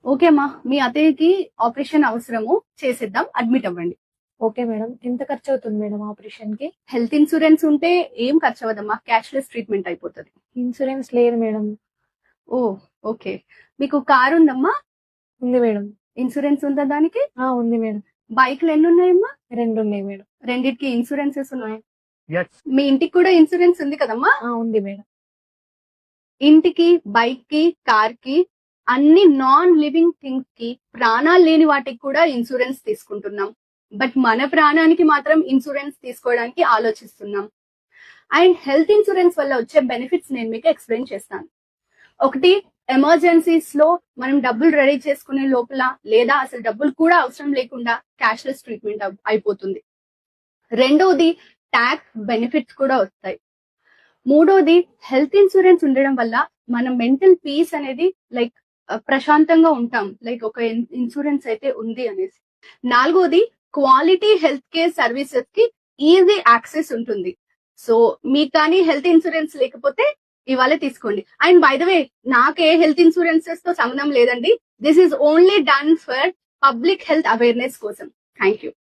Okay అమ్మా, మీ అత్తయ్యకి operation అవసరము, చేసేద్దాం, అడ్మిట్ అవ్వండి. Okay madam. ఎంత ఖర్చు అవుతుంది మేడం ఆపరేషన్ కి? హెల్త్ ఇన్సూరెన్స్ ఉంటే ఏం ఖర్చు అవ్వదమ్మా, క్యాష్లెస్ ట్రీట్మెంట్ అయిపోతుంది. ఇన్సూరెన్స్ లేదు మేడం. ఓ ఓకే. మీకు కార్ ఉందమ్మా? ఉంది మేడం. ఇన్సూరెన్స్ ఉందా దానికి? ఉంది మేడం. బైక్లు ఎన్ని ఉన్నాయమ్మా? 2 ఉన్నాయి మేడం. రెండిటికి ఇన్సూరెన్సెస్ ఉన్నాయి. మీ ఇంటికి కూడా ఇన్సూరెన్స్ ఉంది కదమ్మా? ఉంది మేడం. ఇంటికి, బైక్ కి, కార్ కి, అన్ని నాన్ లివింగ్ థింగ్స్ కి, ప్రాణాలు లేని వాటికి కూడా ఇన్సూరెన్స్ తీసుకుంటున్నాం. బట్ మన ప్రాణానికి మాత్రం ఇన్సూరెన్స్ తీసుకోవడానికి ఆలోచిస్తున్నాం. అండ్ హెల్త్ ఇన్సూరెన్స్ వల్ల వచ్చే బెనిఫిట్స్ నేను మీకు ఎక్స్ప్లెయిన్ చేస్తాను. ఒకటి, ఎమర్జెన్సీస్ లో మనం డబ్బులు రెడీ చేసుకునే లోపల, లేదా అసలు డబ్బులు కూడా అవసరం లేకుండా క్యాష్లెస్ ట్రీట్మెంట్ అయిపోతుంది. రెండోది, ట్యాక్స్ బెనిఫిట్స్ కూడా వస్తాయి. మూడోది, హెల్త్ ఇన్సూరెన్స్ ఉండడం వల్ల మన మెంటల్ పీస్ అనేది లైక్ ప్రశాంతంగా ఉంటాం, లైక్ ఒక ఇన్సూరెన్స్ అయితే ఉంది అనేసి. నాలుగోది, క్వాలిటీ హెల్త్ కేర్ సర్వీసెస్ కి ఈజీ యాక్సెస్ ఉంటుంది. సో మీకు కానీ హెల్త్ ఇన్సూరెన్స్ లేకపోతే ఇవాళ తీసుకోండి. అండ్ బై ద వే, నాకు ఏ హెల్త్ ఇన్సూరెన్సెస్ తో సంబంధం లేదండి. This is only done for public health awareness కోసం. Thank you.